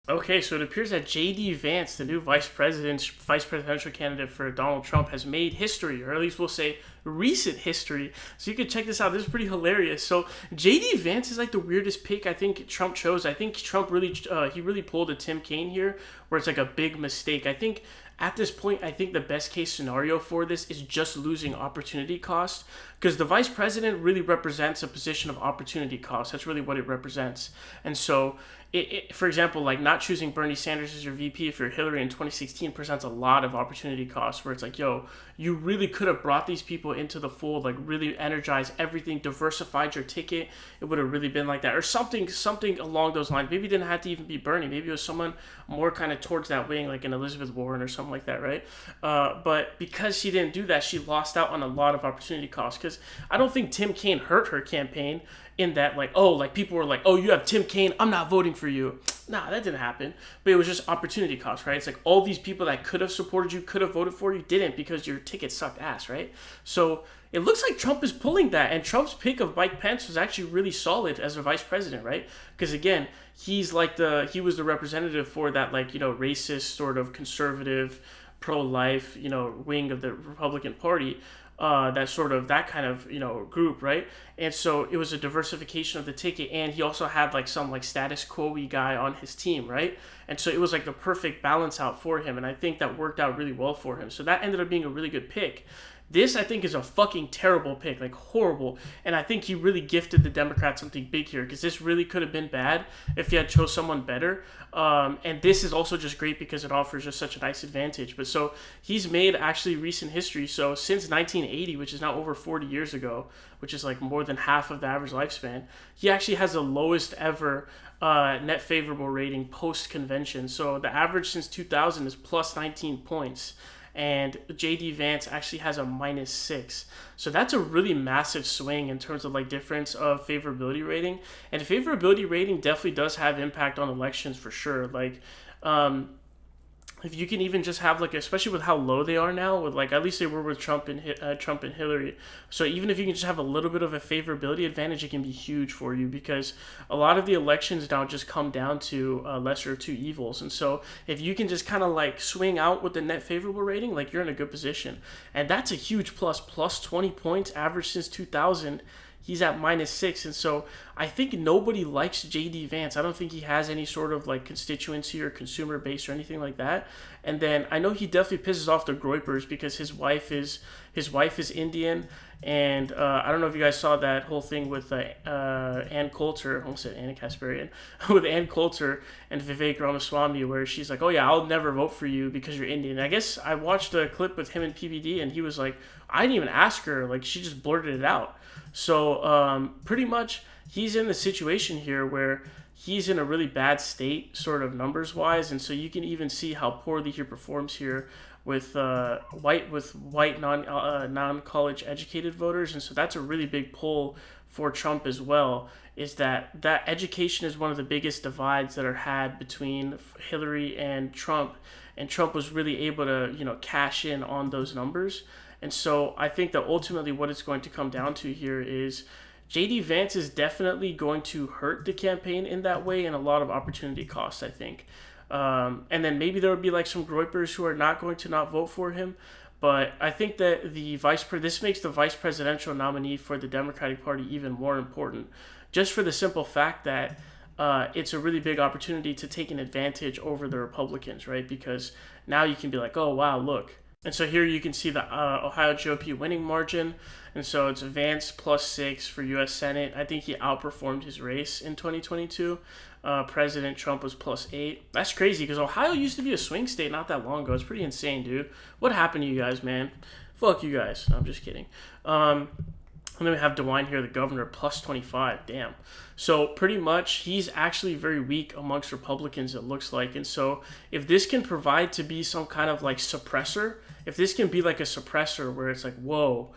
Okay, so it appears that J.D. Vance, the new vice presidential candidate for Donald Trump, has made history, or at least we'll say recent history. So you can check this out. This is pretty hilarious. So J.D. Vance is like the weirdest pick I think Trump chose. I think Trump really he really pulled a Tim Kaine here, where it's like a big mistake. I think at this point, I think the best case scenario for this is just losing opportunity cost, because the vice president really represents a position of opportunity cost. That's really what it represents. And so, for example, like not choosing Bernie Sanders as your VP if you're Hillary in 2016 presents a lot of opportunity costs where it's like, yo, you really could have brought these people into the fold, like really energized everything, diversified your ticket. It would have really been like that, or something along those lines. Maybe it didn't have to even be Bernie. Maybe it was someone more kind of towards that wing, like an Elizabeth Warren or something like that, right? But because she didn't do that, she lost out on a lot of opportunity costs. Because I don't think Tim Kaine hurt her campaign in that, like, oh, like people were like, oh, you have Tim Kaine, I'm not voting for you. Nah, that didn't happen. But it was just opportunity cost, right? It's like all these people that could have supported you, could have voted for you, didn't, because your ticket sucked ass, right? So it looks like Trump is pulling that, and Trump's pick of Mike Pence was actually really solid as a vice president, right? Because again, he was the representative for that, like, racist sort of conservative, pro-life, wing of the Republican Party. That kind of group, right? And so it was a diversification of the ticket, and he also had like some like status quo-y guy on his team, right? And so it was like the perfect balance out for him, and I think that worked out really well for him. So that ended up being a really good pick. This, I think, is a fucking terrible pick, like horrible. And I think he really gifted the Democrats something big here, because this really could have been bad if he had chose someone better. And this is also just great because it offers just such a nice advantage. But so he's made actually recent history. So since 1980, which is now over 40 years ago, which is like more than half of the average lifespan, he actually has the lowest ever net favorable rating post convention. So the average since 2000 is plus 19 points. And J.D. Vance actually has a -6. So that's a really massive swing in terms of like difference of favorability rating. And favorability rating definitely does have impact on elections for sure. Like, if you can even just have like, especially with how low they are now, with like at least they were with Trump and Hillary. So even if you can just have a little bit of a favorability advantage, it can be huge for you, because a lot of the elections now just come down to lesser of two evils. And so if you can just kind of like swing out with the net favorable rating, like you're in a good position. And that's a huge plus 20 points average since 2000. He's at -6, and so I think nobody likes J.D. Vance. I don't think he has any sort of like constituency or consumer base or anything like that. And then I know he definitely pisses off the Groypers because his wife is Indian, and I don't know if you guys saw that whole thing with Ann Coulter. I almost said Anna Kasparian with Ann Coulter and Vivek Ramaswamy, where she's like, "Oh yeah, I'll never vote for you because you're Indian." And I guess I watched a clip with him and PBD, and he was like, "I didn't even ask her. Like she just blurted it out." So pretty much he's in the situation here where he's in a really bad state, sort of numbers wise, and so you can even see how poorly he performs here with white non college educated voters, and so that's a really big pull for Trump as well. Is that education is one of the biggest divides that are had between Hillary and Trump was really able to cash in on those numbers. And so I think that ultimately what it's going to come down to here is J.D. Vance is definitely going to hurt the campaign in that way, and a lot of opportunity costs, I think. And then maybe there would be like some Groypers who are not going to not vote for him. But I think that this makes the vice presidential nominee for the Democratic Party even more important, just for the simple fact that it's a really big opportunity to take an advantage over the Republicans, right? Because now you can be like, oh, wow, look. And so here you can see the Ohio GOP winning margin. And so it's Vance +6 for U.S. Senate. I think he outperformed his race in 2022. President Trump was +8. That's crazy because Ohio used to be a swing state not that long ago. It's pretty insane, dude. What happened to you guys, man? Fuck you guys. No, I'm just kidding. And then we have DeWine here, the governor, +25. Damn. So pretty much he's actually very weak amongst Republicans, it looks like. And so if this can provide to be some kind of like suppressor, if this can be like a suppressor where it's like, whoa,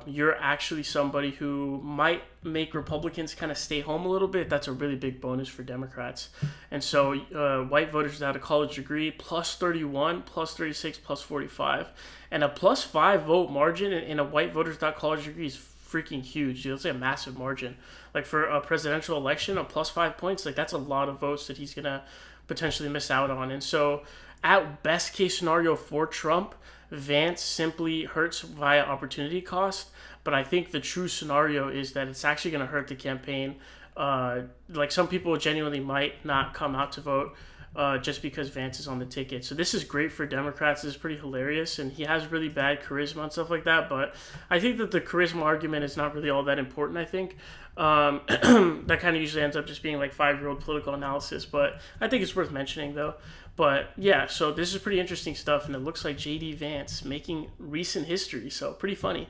you're actually somebody who might make Republicans kind of stay home a little bit, that's a really big bonus for Democrats. And so white voters without a college degree, +31, +36, +45. And a +5 vote margin in a white voters without college degree is freaking huge. Dude, that's like a massive margin. Like for a presidential election, a +5 points, like that's a lot of votes that he's going to potentially miss out on. And so, at best case scenario for Trump, Vance simply hurts via opportunity cost. But I think the true scenario is that it's actually going to hurt the campaign. Like some people genuinely might not come out to vote just because Vance is on the ticket. So this is great for Democrats. This is pretty hilarious, and he has really bad charisma and stuff like that. But I think that the charisma argument is not really all that important. I think that kind of usually ends up just being like 5-year-old political analysis. But I think it's worth mentioning though. But yeah, so this is pretty interesting stuff, and it looks like JD Vance making recent history. So pretty funny.